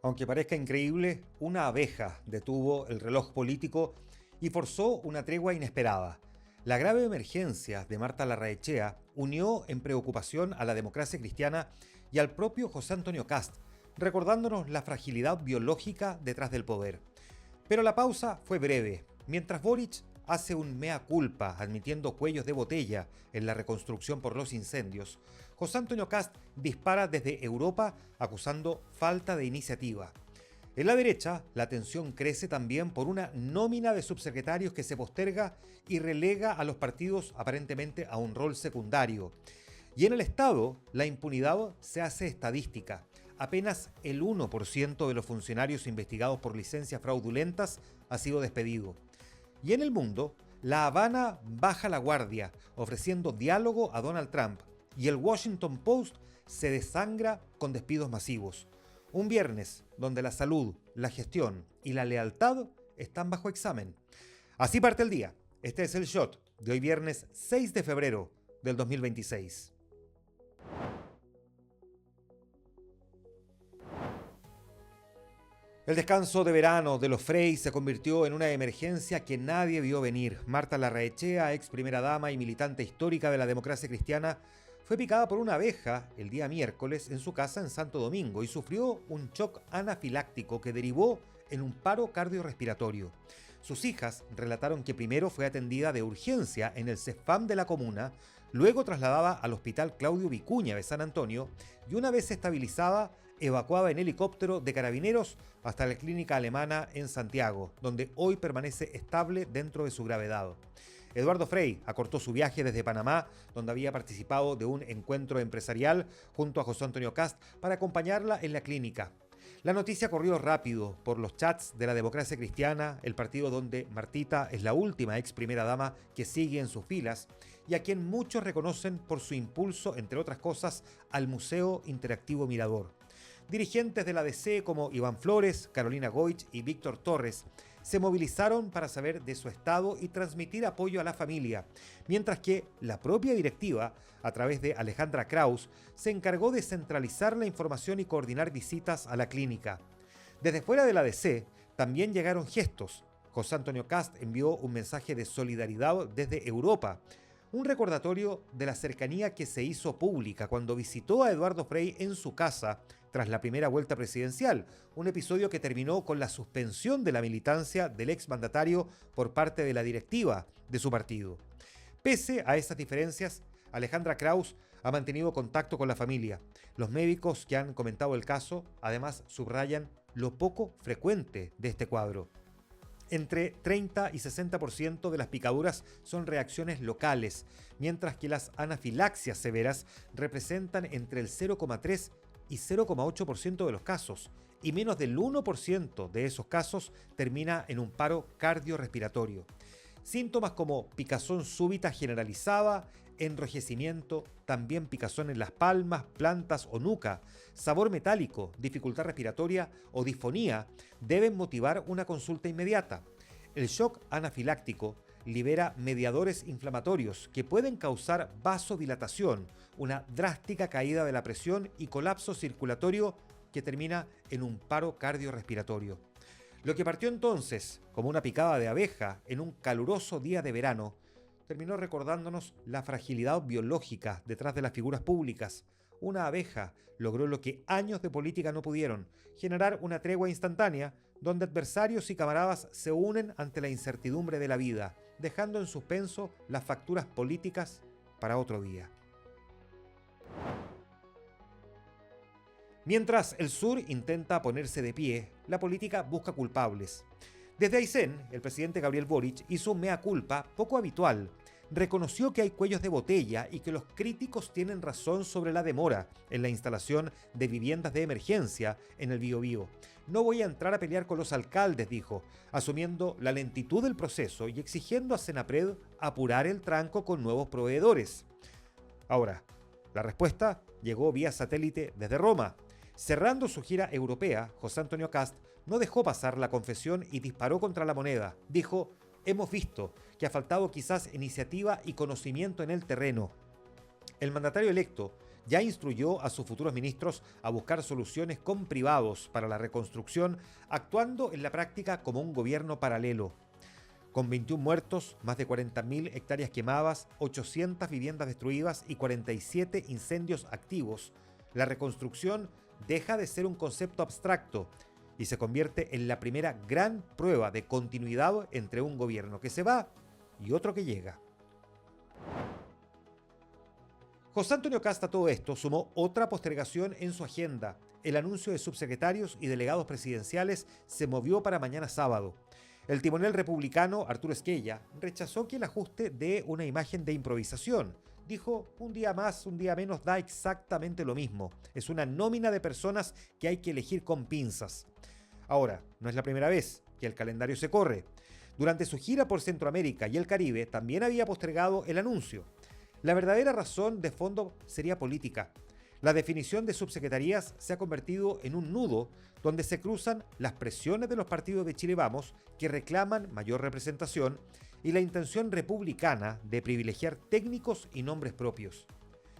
Aunque parezca increíble, una abeja detuvo el reloj político y forzó una tregua inesperada. La grave emergencia de Marta Larraechea unió en preocupación a la democracia cristiana y al propio José Antonio Kast, recordándonos la fragilidad biológica detrás del poder. Pero la pausa fue breve. Mientras Boric hace un mea culpa admitiendo cuellos de botella en la reconstrucción por los incendios, José Antonio Kast dispara desde Europa acusando falta de iniciativa. En la derecha, la tensión crece también por una nómina de subsecretarios que se posterga y relega a los partidos aparentemente a un rol secundario. Y en el Estado, la impunidad se hace estadística. Apenas el 1% de los funcionarios investigados por licencias fraudulentas ha sido despedido. Y en el mundo, La Habana baja la guardia, ofreciendo diálogo a Donald Trump, y el Washington Post se desangra con despidos masivos. Un viernes donde la salud, la gestión y la lealtad están bajo examen. Así parte el día. Este es el Shot de hoy viernes 6 de febrero del 2026. El descanso de verano de los Frey se convirtió en una emergencia que nadie vio venir. Marta Larraechea, ex primera dama y militante histórica de la democracia cristiana, fue picada por una abeja el día miércoles en su casa en Santo Domingo y sufrió un shock anafiláctico que derivó en un paro cardiorrespiratorio. Sus hijas relataron que primero fue atendida de urgencia en el CEFAM de la comuna, luego trasladada al Hospital Claudio Vicuña de San Antonio y una vez estabilizada, evacuada en helicóptero de carabineros hasta la clínica alemana en Santiago, donde hoy permanece estable dentro de su gravedad. Eduardo Frey acortó su viaje desde Panamá, donde había participado de un encuentro empresarial junto a José Antonio Kast para acompañarla en la clínica. La noticia corrió rápido por los chats de la democracia cristiana, el partido donde Martita es la última ex primera dama que sigue en sus filas y a quien muchos reconocen por su impulso, entre otras cosas, al Museo Interactivo Mirador. Dirigentes de la DC como Iván Flores, Carolina Goich y Víctor Torres se movilizaron para saber de su estado y transmitir apoyo a la familia, mientras que la propia directiva, a través de Alejandra Kraus, se encargó de centralizar la información y coordinar visitas a la clínica. Desde fuera de la DC también llegaron gestos. José Antonio Kast envió un mensaje de solidaridad desde Europa, un recordatorio de la cercanía que se hizo pública cuando visitó a Eduardo Frey en su casa tras la primera vuelta presidencial, un episodio que terminó con la suspensión de la militancia del exmandatario por parte de la directiva de su partido. Pese a esas diferencias, Alejandra Kraus ha mantenido contacto con la familia. Los médicos que han comentado el caso además subrayan lo poco frecuente de este cuadro. Entre 30 y 60% de las picaduras son reacciones locales, mientras que las anafilaxias severas representan entre el 0,3 y 0,8% de los casos, y menos del 1% de esos casos termina en un paro cardiorrespiratorio. Síntomas como picazón súbita generalizada, enrojecimiento, también picazón en las palmas, plantas o nuca, sabor metálico, dificultad respiratoria o disfonía deben motivar una consulta inmediata. El shock anafiláctico libera mediadores inflamatorios que pueden causar vasodilatación, una drástica caída de la presión y colapso circulatorio que termina en un paro cardiorrespiratorio. Lo que partió entonces como una picada de abeja en un caluroso día de verano, terminó recordándonos la fragilidad biológica detrás de las figuras públicas. Una abeja logró lo que años de política no pudieron, generar una tregua instantánea donde adversarios y camaradas se unen ante la incertidumbre de la vida, dejando en suspenso las facturas políticas para otro día. Mientras el sur intenta ponerse de pie, la política busca culpables. Desde Aysén, el presidente Gabriel Boric hizo un mea culpa poco habitual. Reconoció que hay cuellos de botella y que los críticos tienen razón sobre la demora en la instalación de viviendas de emergencia en el Biobío. No voy a entrar a pelear con los alcaldes, dijo, asumiendo la lentitud del proceso y exigiendo a Senapred apurar el tranco con nuevos proveedores. Ahora, la respuesta llegó vía satélite desde Roma. Cerrando su gira europea, José Antonio Kast no dejó pasar la confesión y disparó contra la moneda. Dijo: hemos visto que ha faltado quizás iniciativa y conocimiento en el terreno. El mandatario electo ya instruyó a sus futuros ministros a buscar soluciones con privados para la reconstrucción, actuando en la práctica como un gobierno paralelo. Con 21 muertos, más de 40.000 hectáreas quemadas, 800 viviendas destruidas y 47 incendios activos, la reconstrucción deja de ser un concepto abstracto y se convierte en la primera gran prueba de continuidad entre un gobierno que se va y otro que llega. José Antonio Kast a todo esto sumó otra postergación en su agenda. El anuncio de subsecretarios y delegados presidenciales se movió para mañana sábado. El timonel republicano Arturo Esquella rechazó que el ajuste dé una imagen de improvisación. Dijo, un día más, un día menos da exactamente lo mismo. Es una nómina de personas que hay que elegir con pinzas. Ahora, no es la primera vez que el calendario se corre. Durante su gira por Centroamérica y el Caribe también había postergado el anuncio. La verdadera razón de fondo sería política. La definición de subsecretarías se ha convertido en un nudo donde se cruzan las presiones de los partidos de Chile Vamos, que reclaman mayor representación, y la intención republicana de privilegiar técnicos y nombres propios.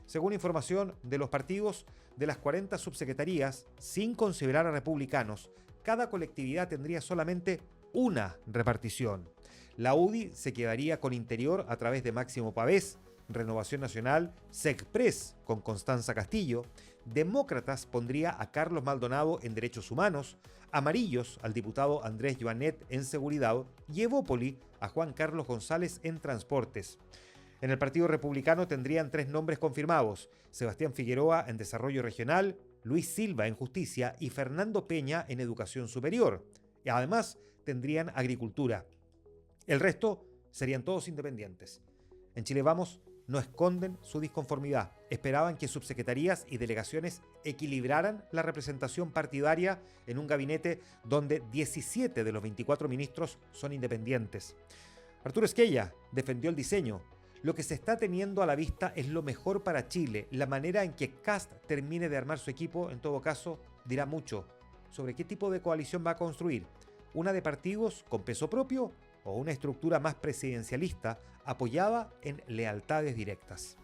Según información de los partidos, de las 40 subsecretarías, sin considerar a republicanos, cada colectividad tendría solamente una repartición. La UDI se quedaría con Interior a través de Máximo Pavés, Renovación Nacional, SECPRES con Constanza Castillo, Demócratas pondría a Carlos Maldonado en Derechos Humanos, Amarillos al diputado Andrés Joanet en Seguridad y Evópoli a Juan Carlos González en Transportes. En el Partido Republicano tendrían 3 nombres confirmados: Sebastián Figueroa en Desarrollo Regional, Luis Silva en Justicia y Fernando Peña en Educación Superior. Y además tendrían Agricultura. El resto serían todos independientes. En Chile Vamos no esconden su disconformidad. Esperaban que subsecretarías y delegaciones equilibraran la representación partidaria en un gabinete donde 17 de los 24 ministros son independientes. Arturo Esquella defendió el diseño. Lo que se está teniendo a la vista es lo mejor para Chile. La manera en que Kast termine de armar su equipo, en todo caso, dirá mucho sobre qué tipo de coalición va a construir. ¿Una de partidos con peso propio o una estructura más presidencialista apoyada en lealtades directas?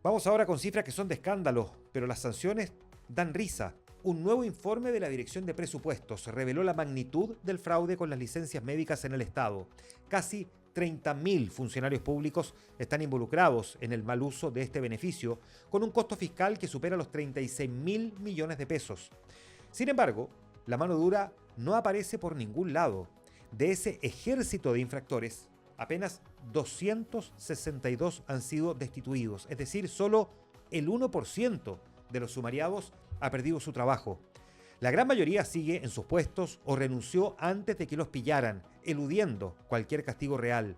Vamos ahora con cifras que son de escándalo, pero las sanciones dan risa. Un nuevo informe de la Dirección de Presupuestos reveló la magnitud del fraude con las licencias médicas en el Estado. Casi 30.000 funcionarios públicos están involucrados en el mal uso de este beneficio, con un costo fiscal que supera los 36.000 millones de pesos. Sin embargo, la mano dura no aparece por ningún lado. De ese ejército de infractores, apenas 262 han sido destituidos, es decir, solo el 1% de los sumariados ha perdido su trabajo. La gran mayoría sigue en sus puestos o renunció antes de que los pillaran, eludiendo cualquier castigo real.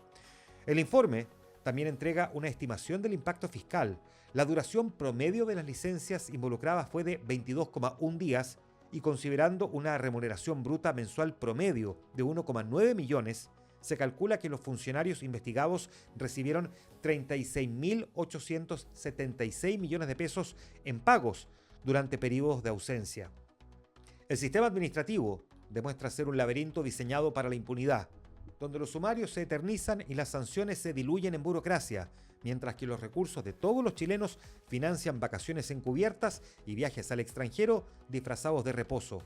El informe también entrega una estimación del impacto fiscal. La duración promedio de las licencias involucradas fue de 22,1 días y considerando una remuneración bruta mensual promedio de 1,9 millones, se calcula que los funcionarios investigados recibieron 36.876 millones de pesos en pagos durante periodos de ausencia. El sistema administrativo demuestra ser un laberinto diseñado para la impunidad, donde los sumarios se eternizan y las sanciones se diluyen en burocracia, mientras que los recursos de todos los chilenos financian vacaciones encubiertas y viajes al extranjero disfrazados de reposo.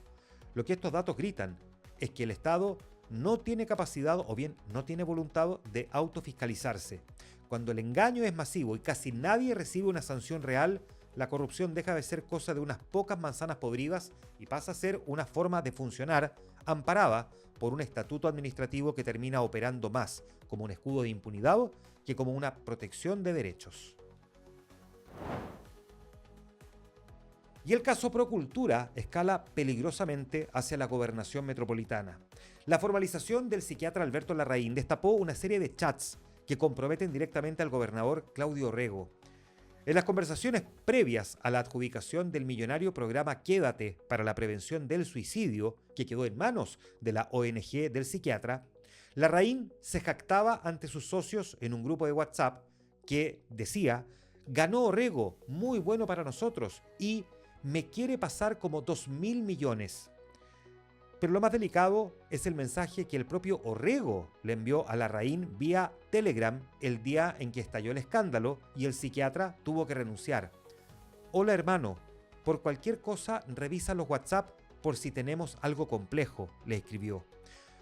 Lo que estos datos gritan es que el Estado no tiene capacidad o bien no tiene voluntad de autofiscalizarse. Cuando el engaño es masivo y casi nadie recibe una sanción real, la corrupción deja de ser cosa de unas pocas manzanas podridas y pasa a ser una forma de funcionar amparada por un estatuto administrativo que termina operando más como un escudo de impunidad que como una protección de derechos. Y el caso Procultura escala peligrosamente hacia la gobernación metropolitana. La formalización del psiquiatra Alberto Larraín destapó una serie de chats que comprometen directamente al gobernador Claudio Orrego. En las conversaciones previas a la adjudicación del millonario programa Quédate para la prevención del suicidio, que quedó en manos de la ONG del psiquiatra, Larraín se jactaba ante sus socios en un grupo de WhatsApp que decía: ganó Orrego, muy bueno para nosotros, y me quiere pasar como 2.000 millones. Pero lo más delicado es el mensaje que el propio Orrego le envió a Larraín vía Telegram el día en que estalló el escándalo y el psiquiatra tuvo que renunciar. Hola hermano, por cualquier cosa revisa los WhatsApp por si tenemos algo complejo, le escribió.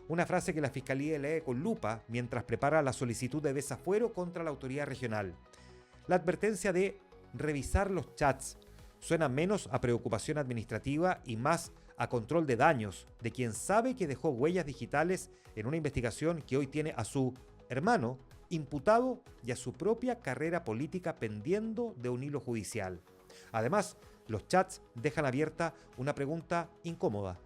Una frase que la Fiscalía lee con lupa mientras prepara la solicitud de desafuero contra la autoridad regional. La advertencia de revisar los chats suena menos a preocupación administrativa y más a control de daños de quien sabe que dejó huellas digitales en una investigación que hoy tiene a su hermano imputado y a su propia carrera política pendiendo de un hilo judicial. Además, los chats dejan abierta una pregunta incómoda.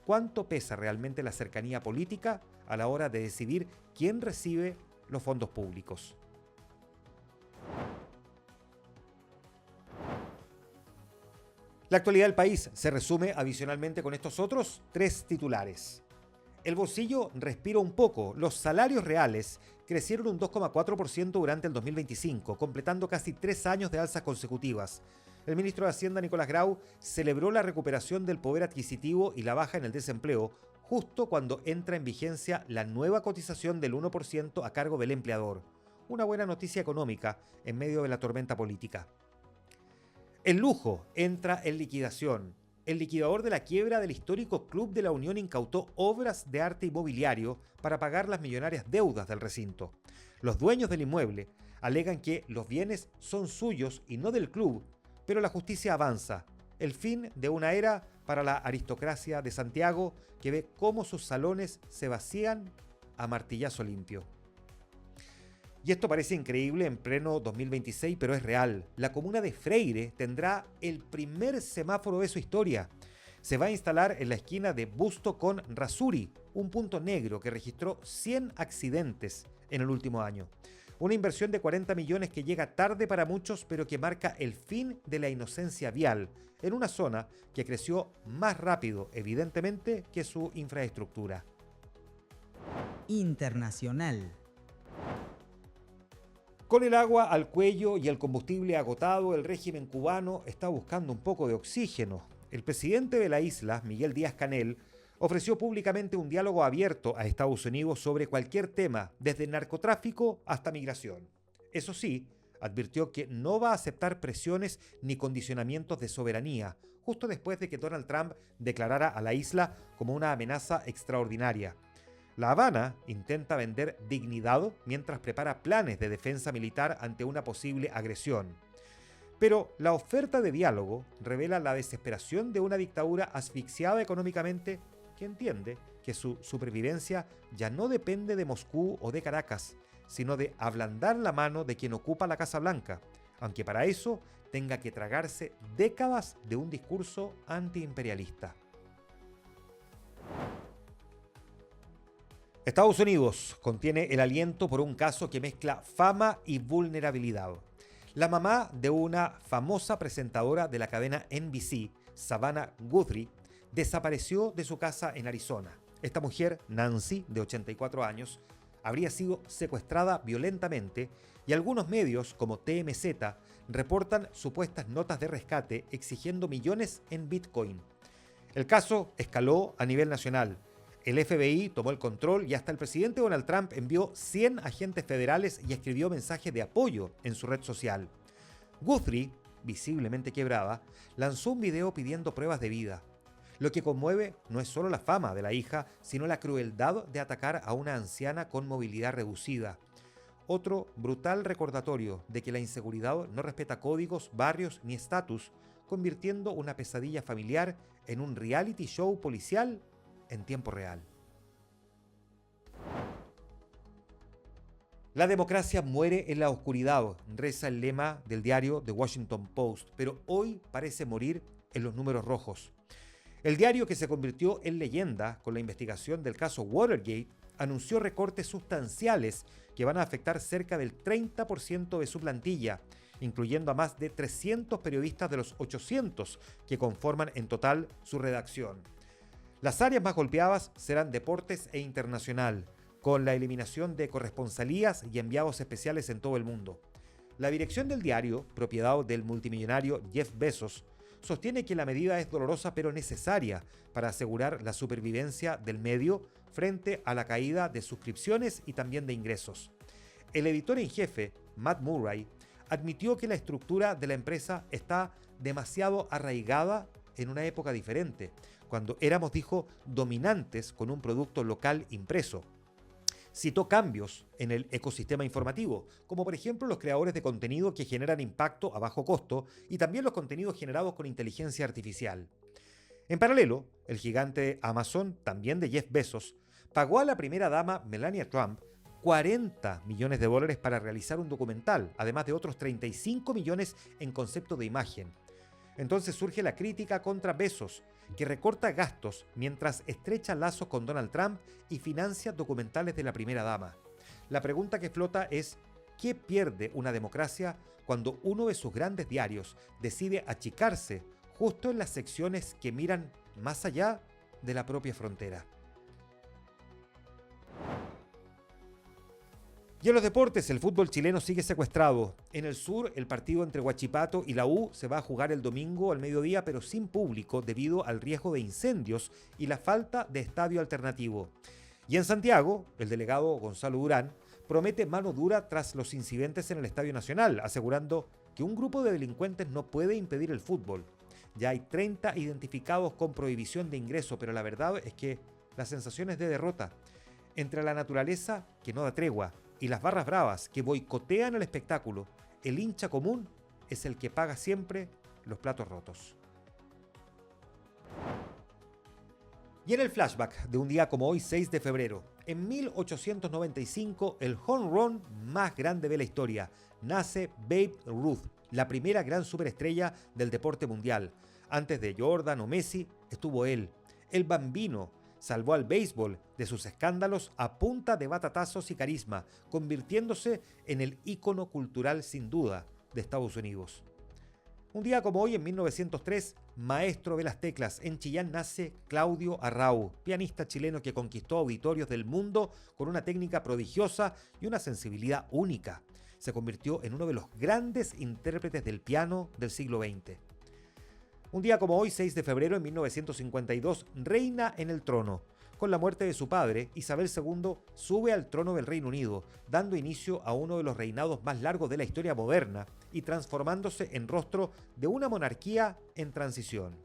¿Cuánto pesa realmente la cercanía política a la hora de decidir quién recibe los fondos públicos? La actualidad del país se resume adicionalmente con estos otros 3 titulares. El bolsillo respira un poco. Los salarios reales crecieron un 2,4% durante el 2025, completando casi 3 años de alzas consecutivas. El ministro de Hacienda, Nicolás Grau, celebró la recuperación del poder adquisitivo y la baja en el desempleo, justo cuando entra en vigencia la nueva cotización del 1% a cargo del empleador. Una buena noticia económica en medio de la tormenta política. El lujo entra en liquidación. El liquidador de la quiebra del histórico Club de la Unión incautó obras de arte inmobiliario para pagar las millonarias deudas del recinto. Los dueños del inmueble alegan que los bienes son suyos y no del club, pero la justicia avanza. El fin de una era para la aristocracia de Santiago que ve cómo sus salones se vacían a martillazo limpio. Y esto parece increíble en pleno 2026, pero es real. La comuna de Freire tendrá el primer semáforo de su historia. Se va a instalar en la esquina de Busto con Rasuri, un punto negro que registró 100 accidentes en el último año. Una inversión de 40 millones que llega tarde para muchos, pero que marca el fin de la inocencia vial, en una zona que creció más rápido, evidentemente, que su infraestructura. Internacional. Con el agua al cuello y el combustible agotado, el régimen cubano está buscando un poco de oxígeno. El presidente de la isla, Miguel Díaz-Canel, ofreció públicamente un diálogo abierto a Estados Unidos sobre cualquier tema, desde narcotráfico hasta migración. Eso sí, advirtió que no va a aceptar presiones ni condicionamientos de soberanía, justo después de que Donald Trump declarara a la isla como una amenaza extraordinaria. La Habana intenta vender dignidad mientras prepara planes de defensa militar ante una posible agresión. Pero la oferta de diálogo revela la desesperación de una dictadura asfixiada económicamente que entiende que su supervivencia ya no depende de Moscú o de Caracas, sino de ablandar la mano de quien ocupa la Casa Blanca, aunque para eso tenga que tragarse décadas de un discurso antiimperialista. Estados Unidos contiene el aliento por un caso que mezcla fama y vulnerabilidad. La mamá de una famosa presentadora de la cadena NBC, Savannah Guthrie, desapareció de su casa en Arizona. Esta mujer, Nancy, de 84 años, habría sido secuestrada violentamente y algunos medios, como TMZ, reportan supuestas notas de rescate exigiendo millones en Bitcoin. El caso escaló a nivel nacional. El FBI tomó el control y hasta el presidente Donald Trump envió 100 agentes federales y escribió mensajes de apoyo en su red social. Guthrie, visiblemente quebrada, lanzó un video pidiendo pruebas de vida. Lo que conmueve no es solo la fama de la hija, sino la crueldad de atacar a una anciana con movilidad reducida. Otro brutal recordatorio de que la inseguridad no respeta códigos, barrios ni estatus, convirtiendo una pesadilla familiar en un reality show policial en tiempo real. La democracia muere en la oscuridad, reza el lema del diario The Washington Post, pero hoy parece morir en los números rojos. El diario, que se convirtió en leyenda con la investigación del caso Watergate, anunció recortes sustanciales que van a afectar cerca del 30% de su plantilla, incluyendo a más de 300 periodistas de los 800 que conforman en total su redacción. Las áreas más golpeadas serán deportes e internacional, con la eliminación de corresponsalías y enviados especiales en todo el mundo. La dirección del diario, propiedad del multimillonario Jeff Bezos, sostiene que la medida es dolorosa pero necesaria para asegurar la supervivencia del medio frente a la caída de suscripciones y también de ingresos. El editor en jefe, Matt Murray, admitió que la estructura de la empresa está demasiado arraigada en una época diferente, cuando éramos, dijo, dominantes con un producto local impreso. Citó cambios en el ecosistema informativo, como por ejemplo los creadores de contenido que generan impacto a bajo costo y también los contenidos generados con inteligencia artificial. En paralelo, el gigante Amazon, también de Jeff Bezos, pagó a la primera dama Melania Trump $40 millones para realizar un documental, además de otros 35 millones en concepto de imagen. Entonces surge la crítica contra Bezos, que recorta gastos mientras estrecha lazos con Donald Trump y financia documentales de la primera dama. La pregunta que flota es, ¿qué pierde una democracia cuando uno de sus grandes diarios decide achicarse justo en las secciones que miran más allá de la propia frontera? Y en los deportes, el fútbol chileno sigue secuestrado. En el sur, el partido entre Huachipato y la U se va a jugar el domingo al mediodía, pero sin público debido al riesgo de incendios y la falta de estadio alternativo. Y en Santiago, el delegado Gonzalo Durán promete mano dura tras los incidentes en el Estadio Nacional, asegurando que un grupo de delincuentes no puede impedir el fútbol. Ya hay 30 identificados con prohibición de ingreso, pero la verdad es que la sensación es de derrota. Entre la naturaleza, que no da tregua, y las barras bravas que boicotean el espectáculo, el hincha común es el que paga siempre los platos rotos. Y en el flashback de un día como hoy, 6 de febrero, en 1895, el home run más grande de la historia, nace Babe Ruth, la primera gran superestrella del deporte mundial. Antes de Jordan o Messi, estuvo él, el Bambino. Salvó al béisbol de sus escándalos a punta de batatazos y carisma, convirtiéndose en el ícono cultural sin duda de Estados Unidos. Un día como hoy, en 1903, maestro de las teclas, en Chillán nace Claudio Arrau, pianista chileno que conquistó auditorios del mundo con una técnica prodigiosa y una sensibilidad única. Se convirtió en uno de los grandes intérpretes del piano del siglo XX. Un día como hoy, 6 de febrero de 1952, reina en el trono. Con la muerte de su padre, Isabel II sube al trono del Reino Unido, dando inicio a uno de los reinados más largos de la historia moderna y transformándose en rostro de una monarquía en transición.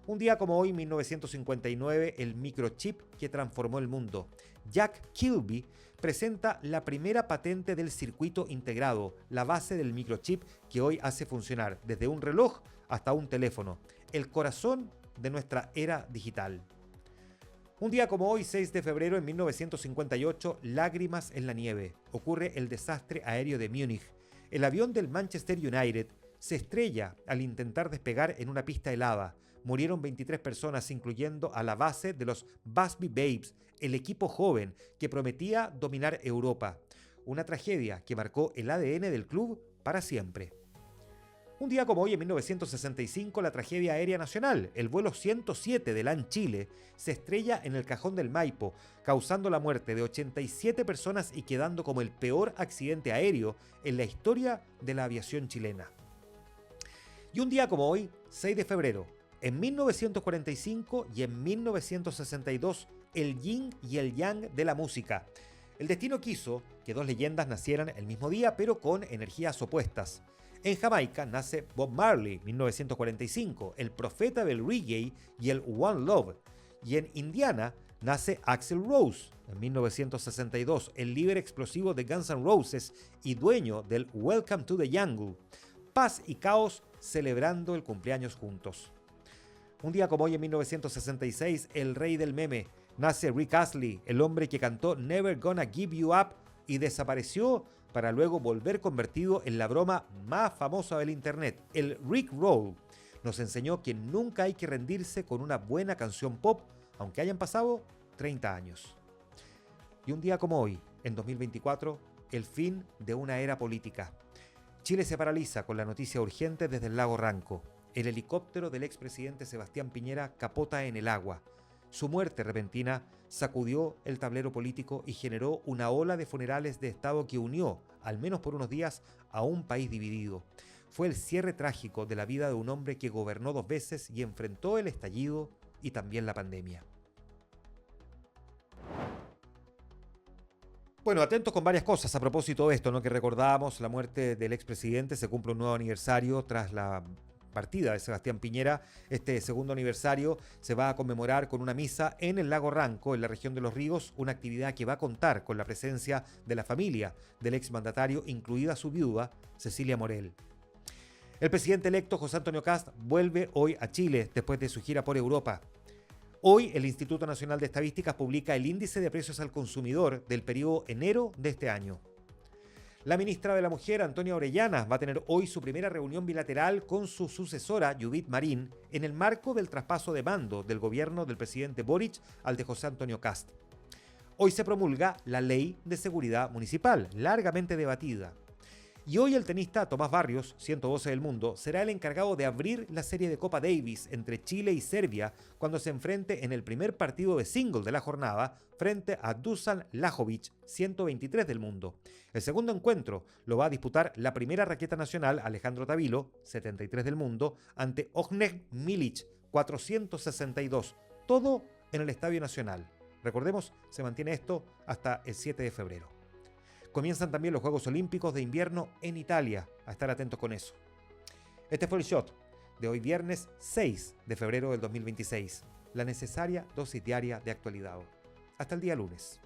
Un día como hoy, 1959, el microchip que transformó el mundo. Jack Kilby presenta la primera patente del circuito integrado, la base del microchip que hoy hace funcionar desde un reloj hasta un teléfono, el corazón de nuestra era digital. Un día como hoy, 6 de febrero de 1958, lágrimas en la nieve. Ocurre el desastre aéreo de Múnich. El avión del Manchester United se estrella al intentar despegar en una pista helada. Murieron 23 personas, incluyendo a la base de los Busby Babes, el equipo joven que prometía dominar Europa. Una tragedia que marcó el ADN del club para siempre. Un día como hoy, en 1965, la tragedia aérea nacional, el vuelo 107 de LAN Chile, se estrella en el Cajón del Maipo, causando la muerte de 87 personas y quedando como el peor accidente aéreo en la historia de la aviación chilena. Y un día como hoy, 6 de febrero, en 1945 y en 1962, el yin y el yang de la música. El destino quiso que dos leyendas nacieran el mismo día, pero con energías opuestas. En Jamaica nace Bob Marley, 1945, el profeta del reggae y el One Love. Y en Indiana nace Axl Rose, en 1962, el líder explosivo de Guns N' Roses y dueño del Welcome to the Jungle. Paz y caos celebrando el cumpleaños juntos. Un día como hoy, en 1966, el rey del meme, nace Rick Astley, el hombre que cantó Never Gonna Give You Up y desapareció para luego volver convertido en la broma más famosa del internet, el Rick Roll. Nos enseñó que nunca hay que rendirse con una buena canción pop, aunque hayan pasado 30 años. Y un día como hoy, en 2024, el fin de una era política. Chile se paraliza con la noticia urgente desde el lago Ranco. El helicóptero del expresidente Sebastián Piñera capota en el agua. Su muerte repentina sacudió el tablero político y generó una ola de funerales de Estado que unió, al menos por unos días, a un país dividido. fue el cierre trágico de la vida de un hombre que gobernó 2 veces y enfrentó el estallido y también la pandemia. Bueno, atentos con varias cosas a propósito de esto, ¿no? Que recordábamos la muerte del expresidente, se cumple un nuevo aniversario tras la partida de Sebastián Piñera. Este segundo aniversario se va a conmemorar con una misa en el lago Ranco, en la región de Los Ríos, una actividad que va a contar con la presencia de la familia del exmandatario, incluida su viuda, Cecilia Morel. El presidente electo José Antonio Kast vuelve hoy a Chile después de su gira por Europa. Hoy el Instituto Nacional de Estadísticas publica el índice de precios al consumidor del periodo enero de este año. La ministra de la Mujer, Antonia Orellana, va a tener hoy su primera reunión bilateral con su sucesora, Judith Marín, en el marco del traspaso de mando del gobierno del presidente Boric al de José Antonio Kast. Hoy se promulga la Ley de Seguridad Municipal, largamente debatida. Y hoy el tenista Tomás Barrios, 112 del mundo, será el encargado de abrir la serie de Copa Davis entre Chile y Serbia cuando se enfrente en el primer partido de single de la jornada frente a Dusan Lajovic, 123 del mundo. El segundo encuentro lo va a disputar la primera raqueta nacional Alejandro Tavilo, 73 del mundo, ante Ognjen Milic, 462. Todo en el Estadio Nacional. Recordemos, se mantiene esto hasta el 7 de febrero. Comienzan también los Juegos Olímpicos de Invierno en Italia. A estar atentos con eso. Este fue el Shot de hoy viernes 6 de febrero del 2026. La necesaria dosis diaria de actualidad. Hasta el día lunes.